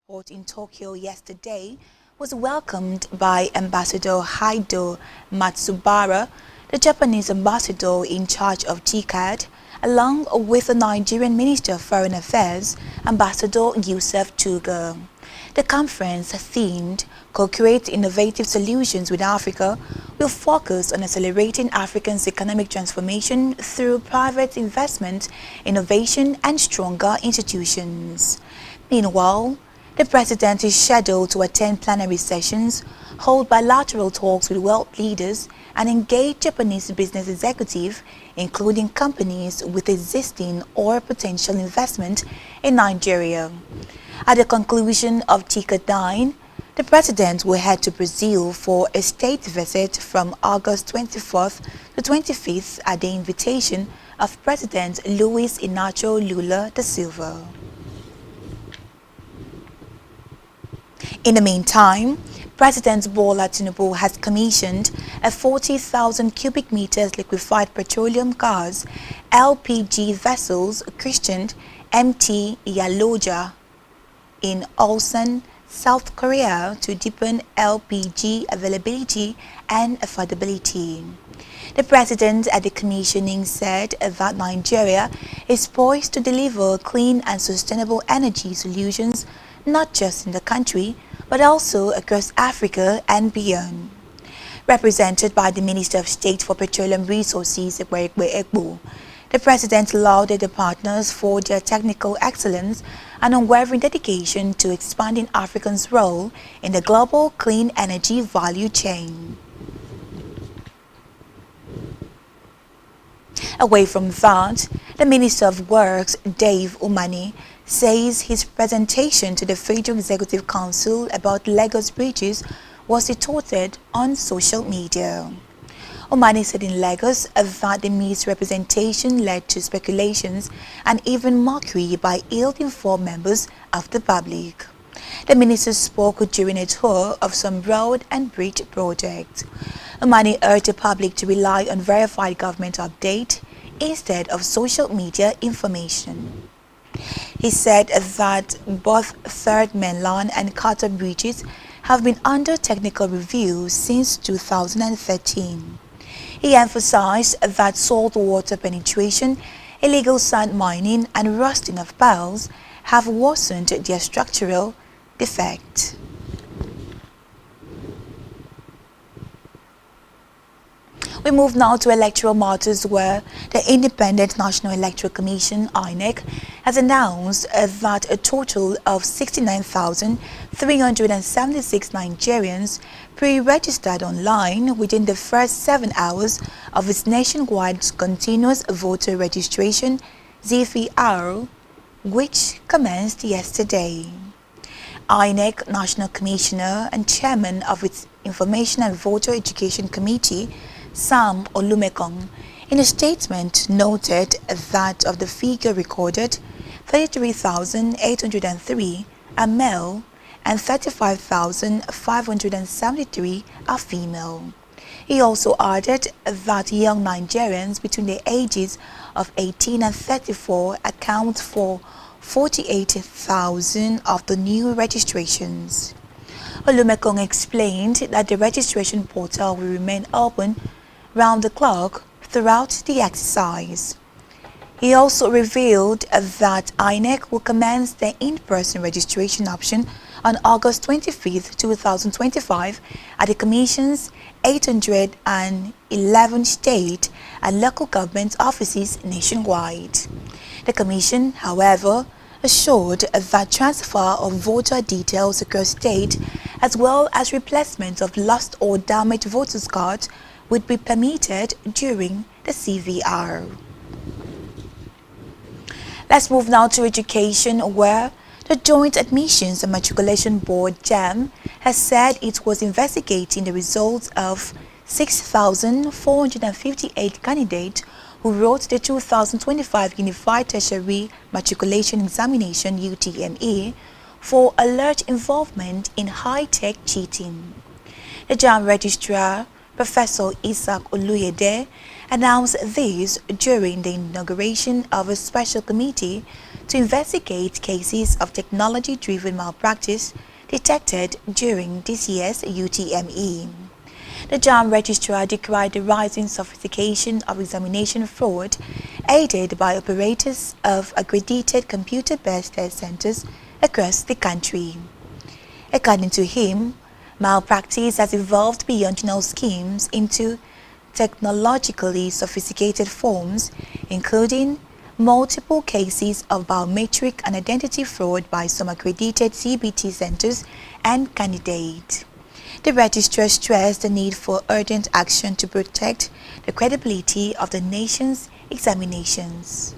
Port in Tokyo yesterday was welcomed by Ambassador Haido Matsubara, the Japanese ambassador in charge of TICAD, along with the Nigerian Minister of Foreign Affairs, Ambassador Yusuf Tuga. The conference, themed Co-create Innovative Solutions with Africa, will focus on accelerating Africa's economic transformation through private investment, innovation, and stronger institutions. Meanwhile, the President is scheduled to attend plenary sessions, hold bilateral talks with world leaders, and engage Japanese business executives, including companies with existing or potential investment in Nigeria. At the conclusion of TICAD 9, the President will head to Brazil for a state visit from August 24th to 25th at the invitation of President Luiz Inácio Lula da Silva. In the meantime, President Bola Tinubu has commissioned a 40,000 cubic meters liquefied petroleum gas LPG vessels christened MT Yaloja in Ulsan, South Korea to deepen LPG availability and affordability. The President at the commissioning said that Nigeria is poised to deliver clean and sustainable energy solutions not just in the country, but also across Africa and beyond. Represented by the Minister of State for Petroleum Resources, the President lauded the partners for their technical excellence and unwavering dedication to expanding Africa's role in the global clean energy value chain. Away from that, the Minister of Works, Dave Umahi, says his presentation to the Federal Executive Council about Lagos bridges was retorted on social media. Umahi said in Lagos that the misrepresentation led to speculations and even mockery by ill-informed members of the public. The minister spoke during a tour of some road and bridge projects. Umahi urged the public to rely on verified government update instead of social media information. He said that both Third Mainland and Qatar bridges have been under technical review since 2013. He emphasized that saltwater penetration, illegal sand mining and rusting of piles have worsened their structural defect. We move now to electoral matters, where the Independent National Electoral Commission (INEC) has announced that a total of 69,376 Nigerians pre-registered online within the first 7 hours of its nationwide continuous voter registration (ZVR), which commenced yesterday. INEC National Commissioner and Chairman of its Information and Voter Education Committee, Sam Olumekong, in a statement noted that of the figure recorded, 33,803 are male and 35,573 are female. He also added that young Nigerians between the ages of 18 and 34 account for 48,000 of the new registrations. Olumekong explained that the registration portal will remain open round the clock throughout the exercise. He also revealed that INEC will commence the in-person registration option on August 25, 2025 at the Commission's 811 state and local government offices nationwide. The Commission, however, assured that transfer of voter details across state as well as replacement of lost or damaged voters' cards would be permitted during the CVR. Let's move now to education, where the Joint Admissions and Matriculation Board (JAM) has said it was investigating the results of 6,458 candidates who wrote the 2025 Unified Tertiary Matriculation Examination (UTME) for alleged involvement in high-tech cheating. The JAM Registrar, Professor Isaac Oluyede, announced this during the inauguration of a special committee to investigate cases of technology-driven malpractice detected during this year's UTME. The JAM Registrar decried the rising sophistication of examination fraud aided by operators of accredited computer-based test centers across the country. According to him, malpractice has evolved beyond general schemes into technologically sophisticated forms, including multiple cases of biometric and identity fraud by some accredited CBT centers and candidates. The registrar stressed the need for urgent action to protect the credibility of the nation's examinations.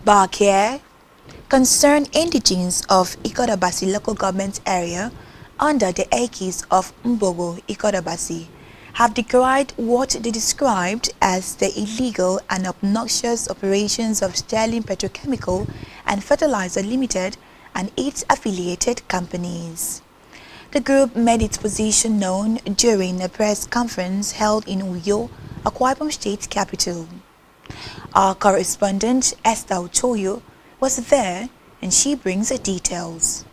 Back here, concerned indigenes of Ikorabasi local government area under the aegis of Mbogo Ikorabasi have decried what they described as the illegal and obnoxious operations of Sterling Petrochemical and Fertilizer Limited and its affiliated companies. The group made its position known during a press conference held in Uyo, Akwa Ibom State capital. Our correspondent Esther Otoyo was there, and she brings the details.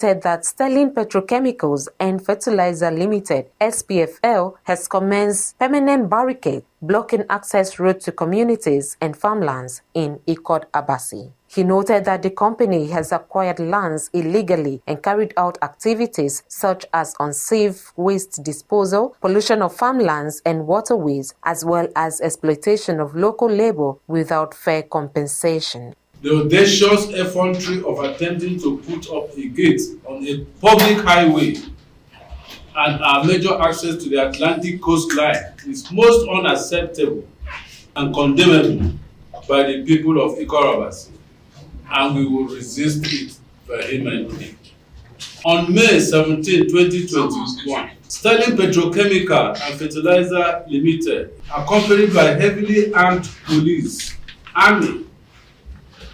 Said that Sterling Petrochemicals and Fertilizer Limited (SPFL) has commenced permanent barricade blocking access road to communities and farmlands in Ikot-Abasi. He noted that the company has acquired lands illegally and carried out activities such as unsafe waste disposal, pollution of farmlands and waterways, as well as exploitation of local labor without fair compensation. The audacious effrontery of attempting to put up a gate on a public highway and our major access to the Atlantic coastline is most unacceptable and condemnable by the people of Ikorabasi, and we will resist it vehemently. On May 17, 2021, Sterling Petrochemical and Fertilizer Limited, accompanied by heavily armed police, army,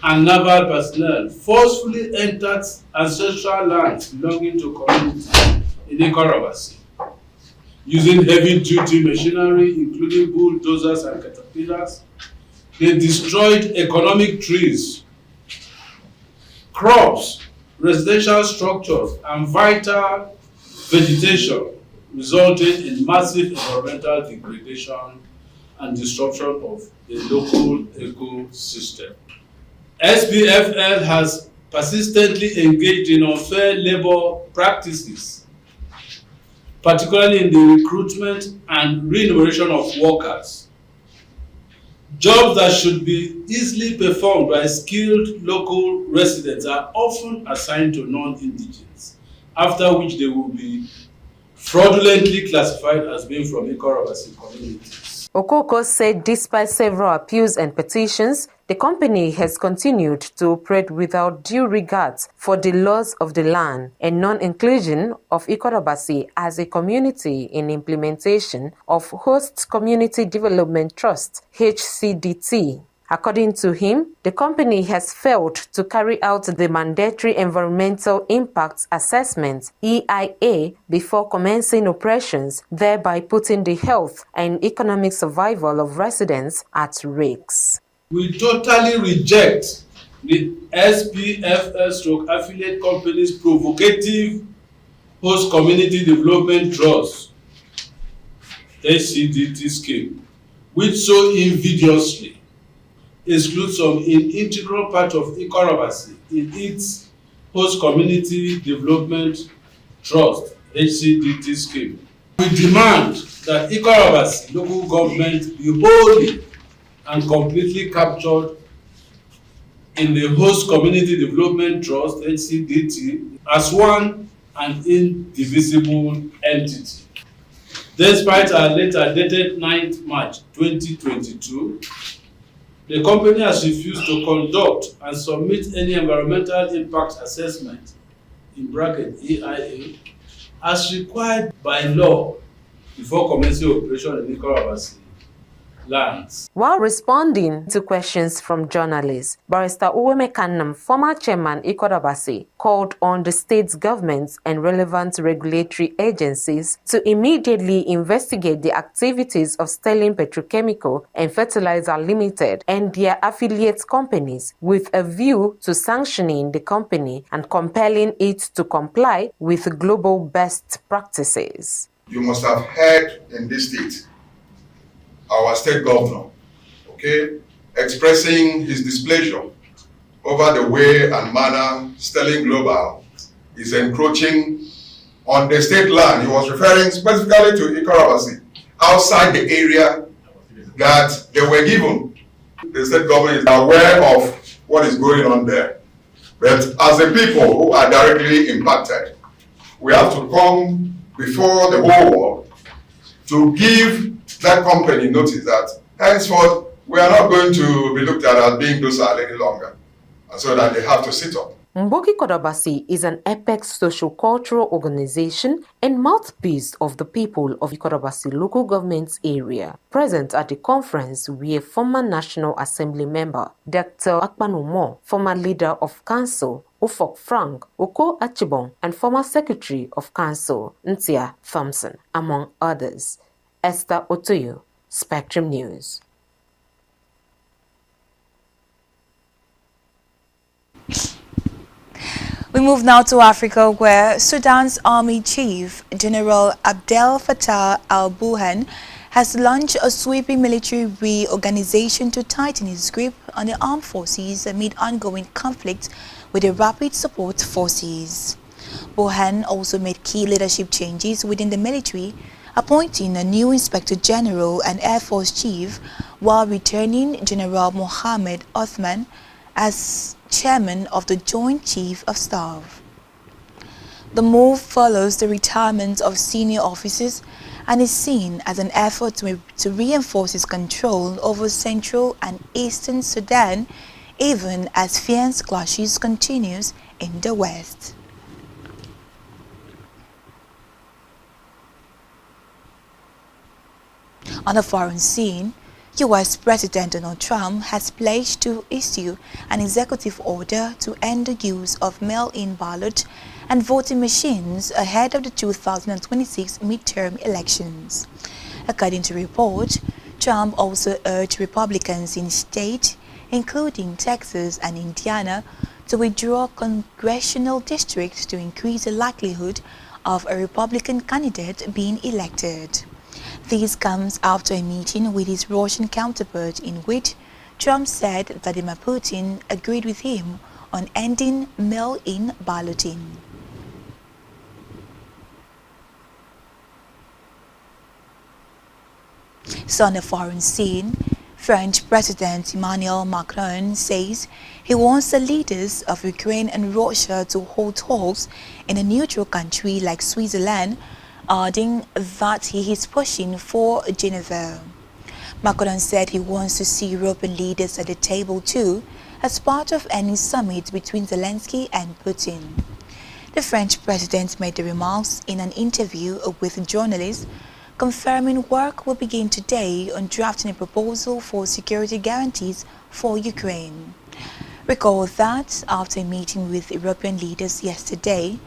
and naval personnel, forcefully entered ancestral lands belonging to communities in Ikorabasi. Using heavy-duty machinery, including bulldozers and caterpillars, they destroyed economic trees, crops, residential structures, and vital vegetation, resulting in massive environmental degradation and disruption of the local ecosystem. SPFL has persistently engaged in unfair labor practices, particularly in the recruitment and remuneration of workers. Jobs that should be easily performed by skilled local residents are often assigned to non-indigens, after which they will be fraudulently classified as being from Ikorobasi communities. Okoko said despite several appeals and petitions, the company has continued to operate without due regard for the laws of the land and non-inclusion of Ikorobasi as a community in implementation of Host Community Development Trust, HCDT. According to him, the company has failed to carry out the mandatory Environmental Impact Assessment (EIA) before commencing operations, thereby putting the health and economic survival of residents at risk. We totally reject the SPFL/affiliate company's provocative Host Community Development Trust (HCDT) scheme, which so invidiously excludes some integral part of Ikorobasi in its Host Community Development Trust (HCDT) scheme. We demand that Ikorobasi local government be wholly and completely captured in the Host Community Development Trust (HCDT) as one and indivisible entity. Despite our letter dated 9th March 2022, the company has refused to conduct and submit any environmental impact assessment (EIA) as required by law before commencing operation in Ikorobasi lands. While responding to questions from journalists, Barrister Uweme, former chairman Ikorobasi, called on the state governments and relevant regulatory agencies to immediately investigate the activities of Sterling Petrochemical and Fertilizer Limited and their affiliate companies with a view to sanctioning the company and compelling it to comply with global best practices. You must have heard in this state our state governor, expressing his displeasure over the way and manner Sterling Global is encroaching on the state land. He was referring specifically to Ikorobasi, outside the area that they were given. The state government is aware of what is going on there. But as the people who are directly impacted, we have to come before the whole world to give that company notice that henceforth we are not going to be looked at as being docile any longer, and so that they have to sit up. Mboki Ikorobasi is an apex social-cultural organization and mouthpiece of the people of Ikorobasi local government area. Present at the conference were former National Assembly member Dr. Akpanumo, former leader of council Ufok Frank, Oko Achibong, and former secretary of council Ntia Thompson, among others. Esther Otoyo, Spectrum News. We move now to Africa, where Sudan's Army Chief, General Abdel Fattah al-Burhan, has launched a sweeping military reorganization to tighten its grip on the armed forces amid ongoing conflict with the Rapid Support Forces. Burhan also made key leadership changes within the military, appointing a new Inspector General and Air Force Chief, while returning General Mohammed Othman as Chairman of the Joint Chief of Staff. The move follows the retirement of senior officers and is seen as an effort to reinforce its control over Central and Eastern Sudan, even as fierce clashes continues in the West. On the foreign scene, U.S. President Donald Trump has pledged to issue an executive order to end the use of mail-in ballot and voting machines ahead of the 2026 midterm elections. According to reports, Trump also urged Republicans in states, including Texas and Indiana, to withdraw congressional districts to increase the likelihood of a Republican candidate being elected. This comes after a meeting with his Russian counterpart in which Trump said Vladimir Putin agreed with him on ending mail-in balloting. So on the foreign scene, French President Emmanuel Macron says he wants the leaders of Ukraine and Russia to hold talks in a neutral country like Switzerland, adding that he is pushing for Geneva. Macron said he wants to see European leaders at the table too, as part of any summit between Zelensky and Putin. The French president made the remarks in an interview with journalists, confirming work will begin today on drafting a proposal for security guarantees for Ukraine. Recall that after a meeting with European leaders yesterday,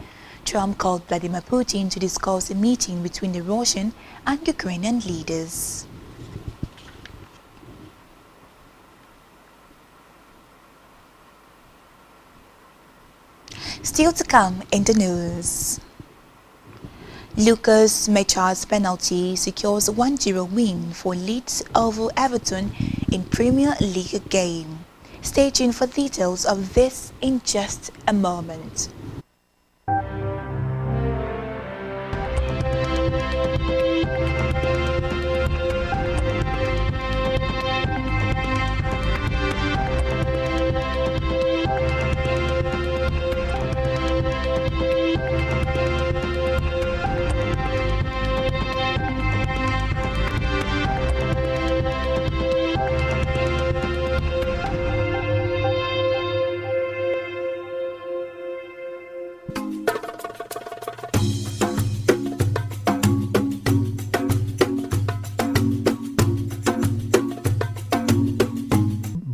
Trump called Vladimir Putin to discuss a meeting between the Russian and Ukrainian leaders. Still to come in the news. Lucas Mecha's penalty secures 1-0 win for Leeds over Everton in Premier League game. Stay tuned for details of this in just a moment.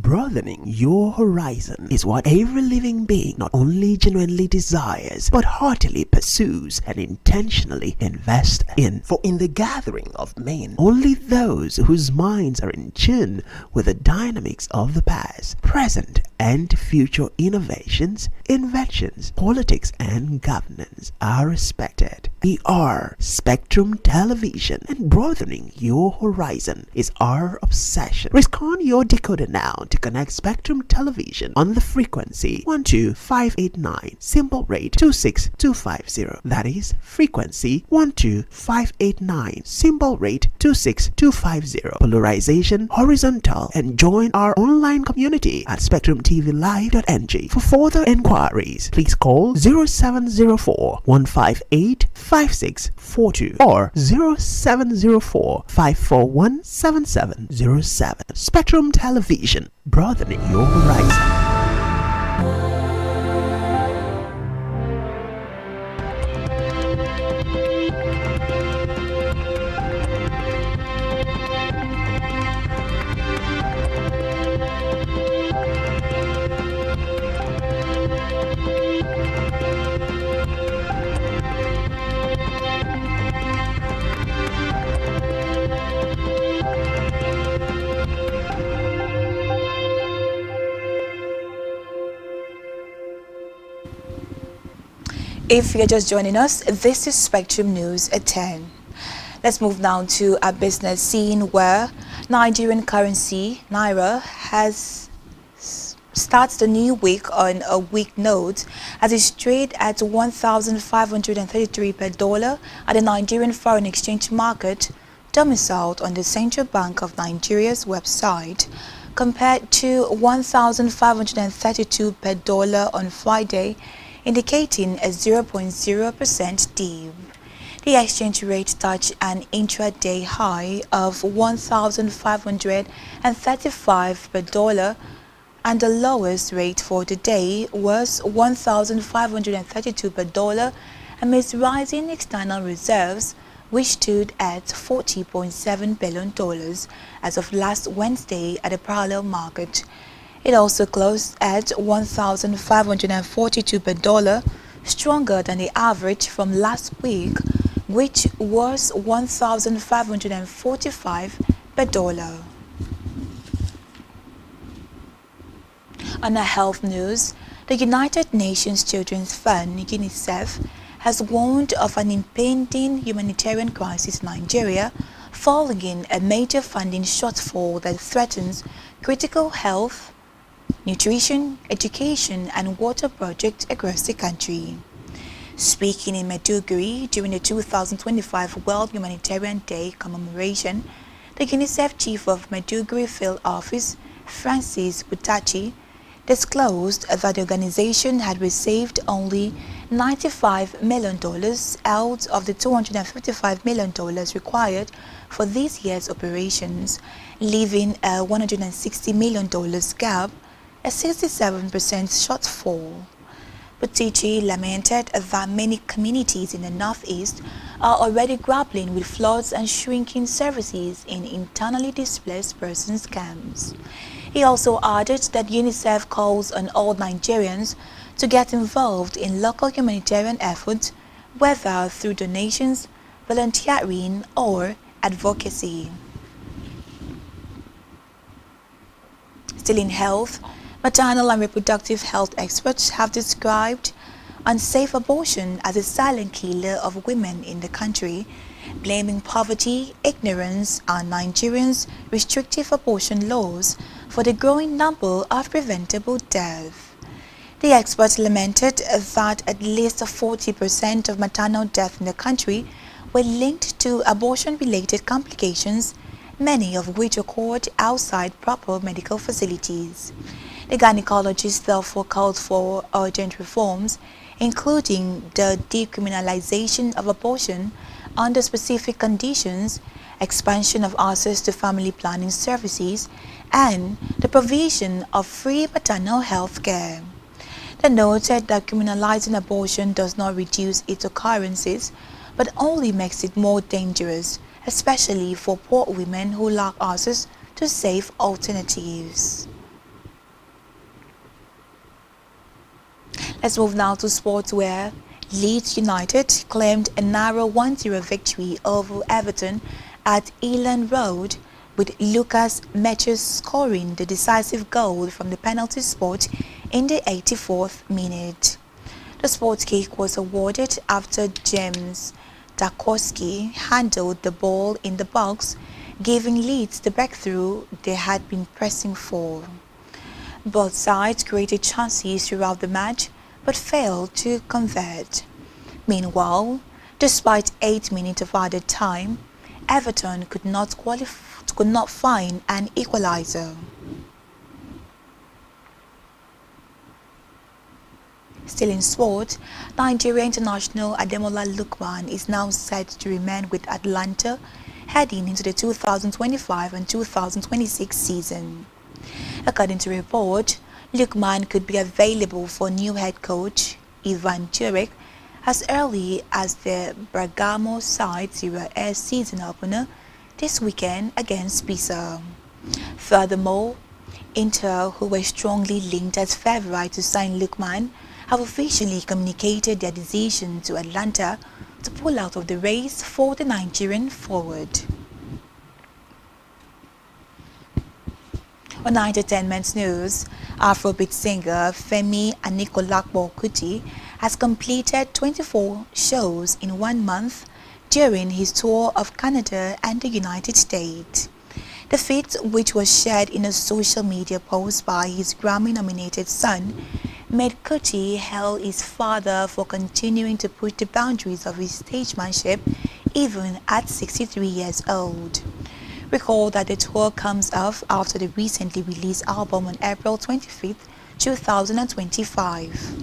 Broadening your horizon is what every living being not only genuinely desires, but heartily pursues and intentionally invests in. For in the gathering of men, only those whose minds are in tune with the dynamics of the past, present, and future innovations, inventions, politics, and governance are respected. We are Spectrum Television, and broadening your horizon is our obsession. Rescan your decoder now to connect Spectrum Television on the frequency 12589, symbol rate 26250. That is frequency 12589, symbol rate 26250. Polarization horizontal, and join our online community at spectrumtvlive.ng. For further inquiries, please call 0704 158 5642 or 0704 541 7707. Spectrum Television, broadening your horizon. If you're just joining us, this is Spectrum News at 10. Let's move now to a business scene where Nigerian currency, Naira, starts the new week on a weak note as it's traded at 1,533 per dollar at the Nigerian foreign exchange market, domiciled on the Central Bank of Nigeria's website, compared to 1,532 per dollar on Friday, indicating a 0.0% dip. The exchange rate touched an intraday high of 1,535 per dollar, and the lowest rate for the day was 1,532 per dollar amidst rising external reserves, which stood at $40.7 billion as of last Wednesday at the parallel market. It also closed at 1,542 per dollar, stronger than the average from last week, which was 1,545 per dollar. On a health news, The United Nations Children's Fund, UNICEF, has warned of an impending humanitarian crisis in Nigeria following a major funding shortfall that threatens critical health, nutrition, education, and water projects across the country. Speaking in Maiduguri during the 2025 World Humanitarian Day commemoration, the UNICEF Chief of Maiduguri Field Office, Francis Butachi, disclosed that the organization had received only $95 million out of the $255 million required for this year's operations, leaving a $160 million gap, a 67% shortfall. Butichi lamented that many communities in the Northeast are already grappling with floods and shrinking services in internally displaced persons camps. He also added that UNICEF calls on all Nigerians to get involved in local humanitarian efforts, whether through donations, volunteering, or advocacy. Still in health, maternal and reproductive health experts have described unsafe abortion as a silent killer of women in the country, blaming poverty, ignorance, and Nigerians' restrictive abortion laws for the growing number of preventable deaths. The experts lamented that at least 40% of maternal deaths in the country were linked to abortion-related complications, many of which occurred outside proper medical facilities. The gynecologists therefore called for urgent reforms, including the decriminalization of abortion under specific conditions, expansion of access to family planning services, and the provision of free maternal health care. They noted that criminalizing abortion does not reduce its occurrences, but only makes it more dangerous, especially for poor women who lack access to safe alternatives. Let's move now to sports, where Leeds United claimed a narrow 1-0 victory over Everton at Mainland Road, with Lucas Meches scoring the decisive goal from the penalty spot in the 84th minute. The sport kick was awarded after James Tarkowski handled the ball in the box, giving Leeds the breakthrough they had been pressing for. Both sides created chances throughout the match but failed to convert. Meanwhile, despite 8 minutes of added time, Everton could not find an equalizer. Still in sport, Nigeria international Ademola Lookman is now set to remain with Atlanta heading into the 2025 and 2026 season. According to report, Lookman could be available for new head coach Ivan Jurek as early as the Bergamo side Serie A season opener this weekend against Pisa. Furthermore, Inter, who were strongly linked as favourites to sign Lookman, have officially communicated their decision to Atlanta to pull out of the race for the Nigerian forward. On entertainment news, Afrobeat singer Femi Anikulapo Kuti has completed 24 shows in 1 month during his tour of Canada and the United States. The feat, which was shared in a social media post by his Grammy-nominated son, made Kuti hail his father for continuing to push the boundaries of his stagemanship even at 63 years old. Recall that the tour comes off after the recently released album on April 25, 2025.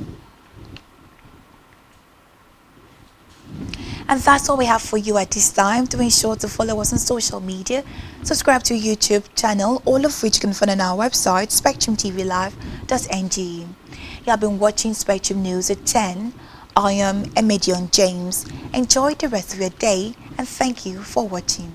And that's all we have for you at this time. Do ensure to follow us on social media, subscribe to our YouTube channel, all of which you can find on our website, spectrumtvlive.ng. You have been watching Spectrum News at 10. I am Emedion James. Enjoy the rest of your day and thank you for watching.